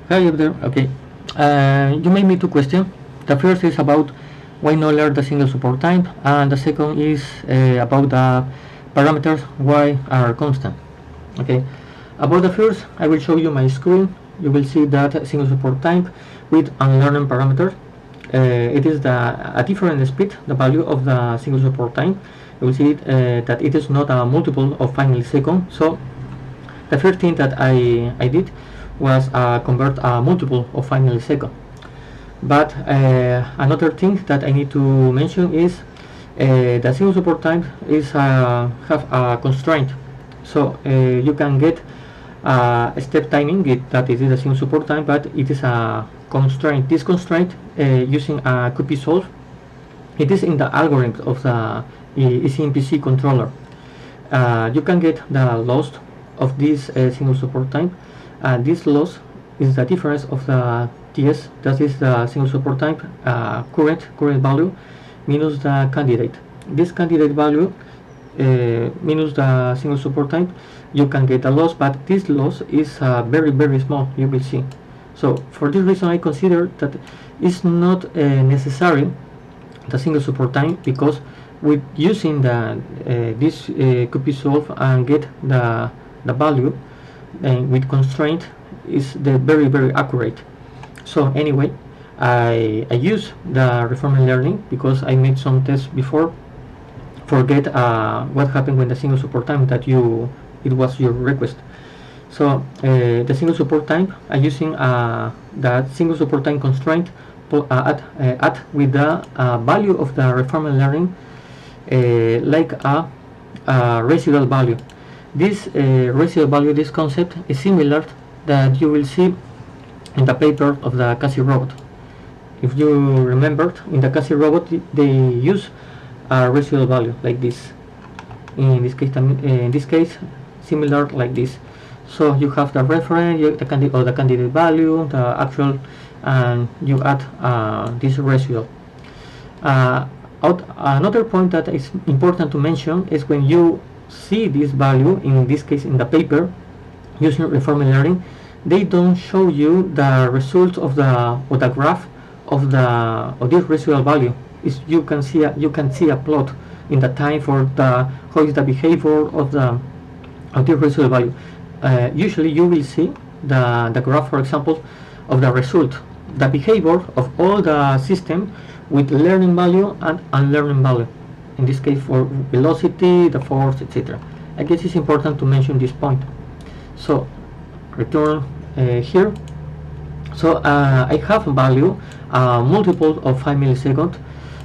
Hi there. Okay. You made me two questions. The first is about why not learn the single support time, and the second is about the parameters why are constant. Okay. About the first, I will show you my screen. You will see that single support time with unlearned parameter. It is a different speed, the value of the single support time. You will see that it is not a multiple of 5 milliseconds. So the first thing that I did was convert a multiple of 5 milliseconds. But another thing that I need to mention is the single support time is have a constraint. So you can get step timing, that is a single support time, but it is a constraint. This constraint using a could be solved. It is in the algorithm of the ECMPC controller. You can get the loss of this single support time. This loss is the difference of the TS, that is the single support time current value minus the candidate. This candidate value minus the single support time, you can get a loss, but this loss is very small, you will see. So for this reason I consider that it's not necessary the single support time, because with using the this could be solved and get the value with constraint is the very accurate. So anyway, I use the reformer learning because I made some tests before. Forget what happened when the single support time that it was your request. So the single support time, I'm using that single support time constraint add with the value of the reformer learning like a residual value. This residual value, this concept is similar that you will see in the paper of the Cassie robot. If you remembered, in the Cassie robot they use a residual value like this. In this case, similar like this. So you have the reference, the candidate value, the actual, and you add this residual. Another point that is important to mention is when you see this value, in this case in the paper, using reformer learning, they don't show you the results of the graph of this residual value. You can see a plot in the time for how is the behavior of this residual value. Usually you will see the graph, for example, of the result, the behavior of all the system with learning value and unlearning value. In this case for velocity, the force, etc. I guess it's important to mention this point. So return here. So I have a value multiple of 5 milliseconds,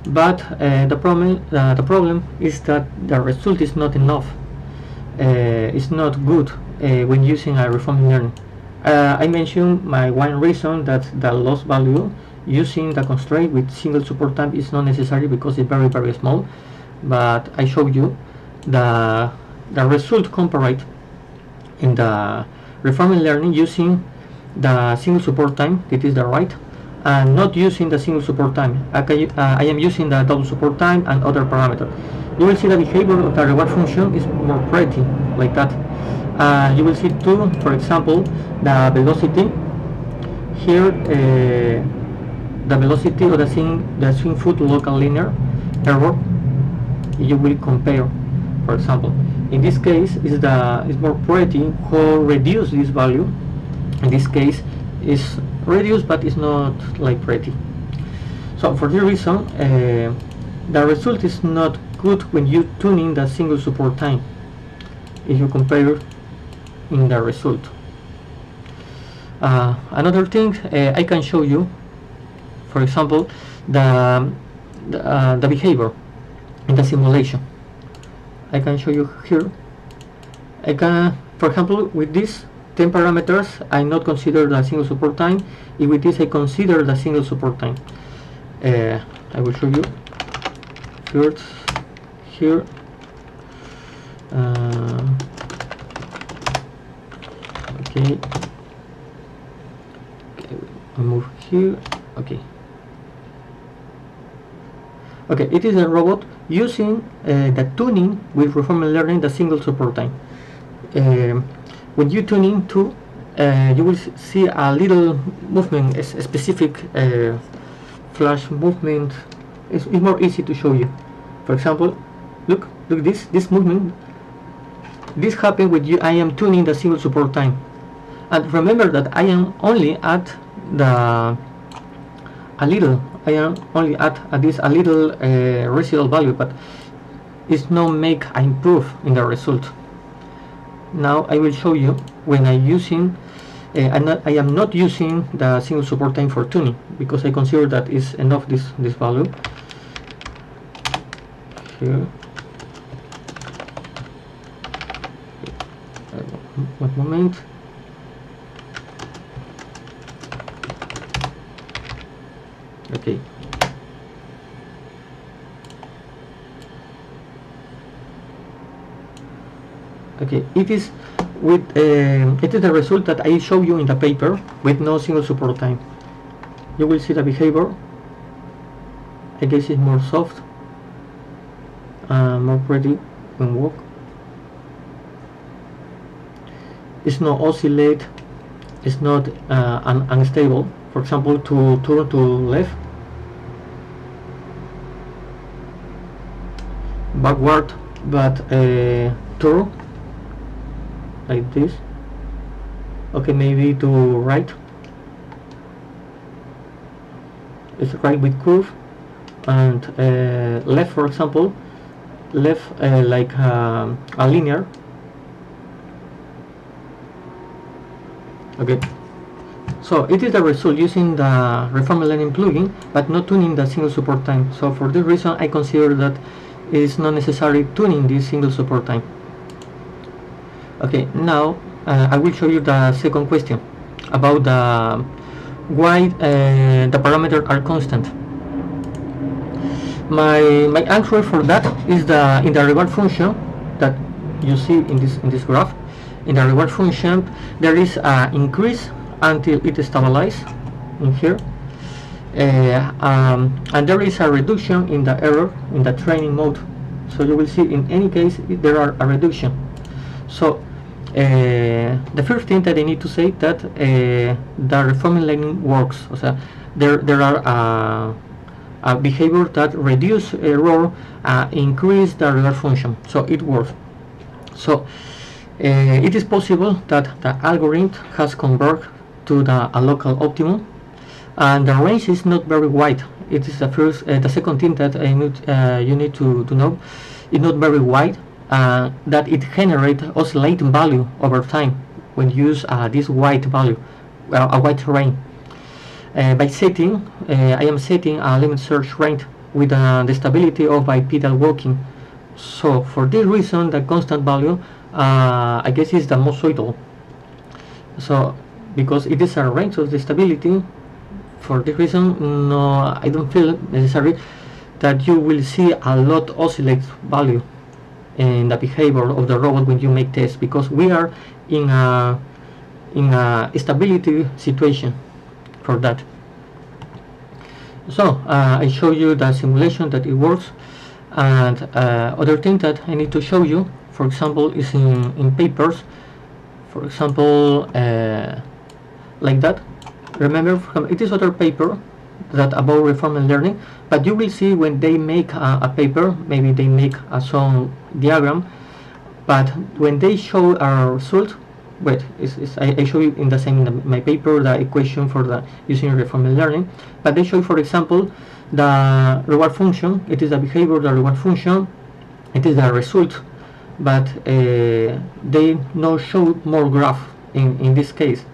but the problem is that the result is not enough. It's not good when using a reformer learning. I mentioned my one reason that the loss value using the constraint with single support time is not necessary because it's very small. But I showed you the result compared in the reformer learning using the single support time, that is the right, and not using the single support time. I am using the double support time and other parameters. You will see the behavior of the reward function is more pretty like that. You will see too, for example, the velocity here, the velocity of the swing foot local linear error. You will compare, for example, in this case is more pretty who reduce this value. In this case is reduced, but it's not like pretty. So for this reason the result is not good when you tuning the single support time if you compare in the result. Another thing I can show you, for example, the behavior in the simulation. I can show you here. I can, for example, with these 10 parameters, I not consider the single support time. If with this I consider the single support time. I will show you first here. Okay. I move here. Okay. Okay, it is a robot using the tuning with reformer learning the single support time. When you tune in to you will see a little movement, a specific flash movement. It's more easy to show you. For example, look this movement. This happens when I am tuning the single support time, and remember that I am only at I am only at this a little residual value, but it's no make I improve in the result. Now I will show you when I using I am not using the single support time for tuning, because I consider that is enough this value here. One moment. Okay. Okay, it is the result that I show you in the paper with no single support time. You will see the behavior. I guess it's more soft, more pretty when walk. It's not oscillate. It's not unstable. For example, to turn to left, backward, but turn like this. Okay, maybe to right. It's right with curve, and left, for example, left like a linear. Okay, so it is the result using the Reformer Learning plugin, but not tuning the single support time. So for this reason, I consider that it's not necessary tuning this single support time. Okay, now I will show you the second question about why the parameters are constant. My answer for that is in the reward function that you see in this graph. In the reward function, there is an increase until it stabilizes in here, and there is a reduction in the error in the training mode. So you will see in any case there are a reduction. So the first thing that I need to say that the reforming learning works. So there are a behavior that reduce error, increase the reward function. So it works. So it is possible that the algorithm has converged to a local optimum, and the range is not very wide. It is the second thing that you need to know. It's not very wide, that it generates oscillating value over time when you use this wide value, a wide range. By setting, I am setting a limit search range with the stability of bipedal walking. So for this reason, the constant value I guess is the most suitable. So because it is a range of the stability, for this reason, no, I don't feel necessary that you will see a lot oscillate value in the behavior of the robot when you make tests, because we are in a stability situation for that. So I show you the simulation that it works, and other thing that I need to show you, for example, is in papers. For example, like that. Remember, it is other paper that about reformer learning, but you will see when they make a paper, maybe they make some diagram, but when they show a result, wait, I show you in the same in my paper the equation for the using reformer learning, but they show, for example, the reward function. It is the behavior of the reward function, it is the result, but they no show more graph in this case.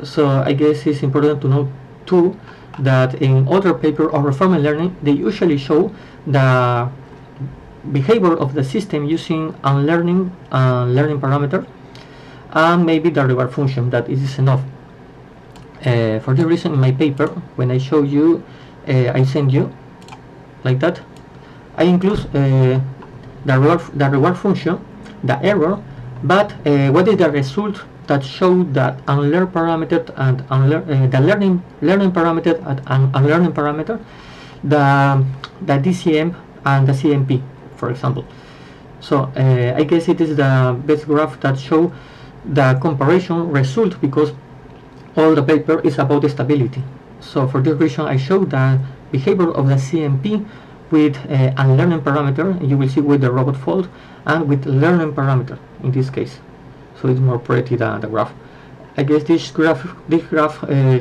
So I guess it's important to know too that in other paper of reformer learning, they usually show the behavior of the system using learning parameter, and maybe the reward function. That is enough. For this reason, in my paper, when I show you, I send you like that. I include the reward function, the error, but what is the result that show that unlearned parameter and the learning parameter and unlearning parameter, the DCM and the CMP, for example. So I guess it is the best graph that show the comparison result, because all the paper is about stability. So for this reason, I show the behavior of the CMP with unlearning parameter. You will see with the robot fault and with learning parameter in this case. So it's more pretty than the graph. I guess this graph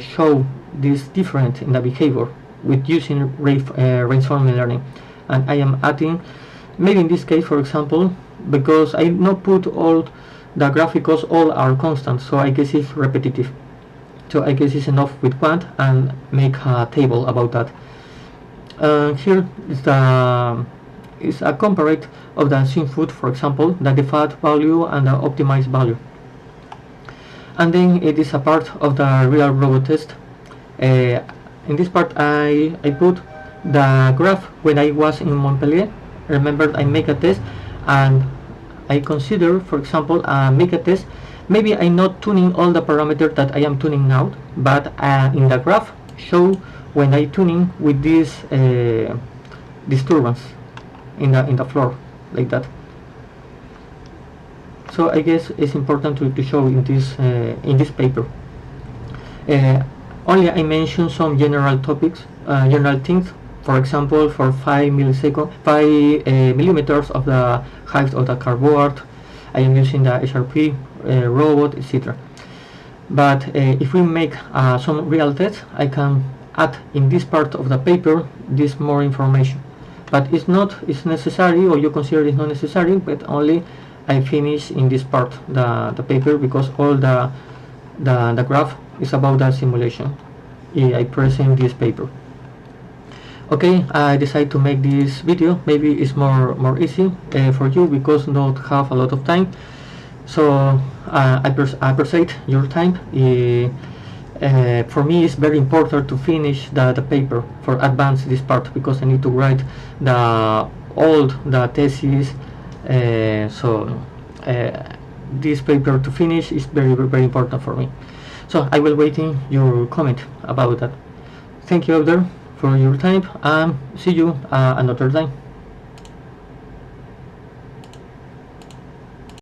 show this different in the behavior with using reinforcement learning, and I am adding maybe in this case, for example, because I not put all the graphicals, all are constant, so I guess it's repetitive. So I guess it's enough with one and make a table about that. Here is a comparate of the sync food, for example, the default value and the optimized value. And then it is a part of the real robot test. In this part I put the graph when I was in Montpellier. Remember, I make a test and I consider, for example, make a test. Maybe I'm not tuning all the parameters that I am tuning now, but in the graph show when I tuning with this disturbance in the floor, like that. So I guess it's important to show in this paper. Only I mentioned some general topics, general things. For example, for 5 millimeters of the height of the cardboard, I am using the HRP robot, etc. But if we make some real tests, I can add in this part of the paper this more information. But it's necessary, or you consider it's not necessary, but only I finish in this part the paper, because all the graph is about the simulation. I present this paper. Okay, I decided to make this video. Maybe it's more easy for you because not have a lot of time. So I appreciate your time. For me, it's very important to finish the paper for advance this part, because I need to write all the thesis. So this paper to finish is very important for me. So I will waiting your comment about that. Thank you out there for your time, and see you another time.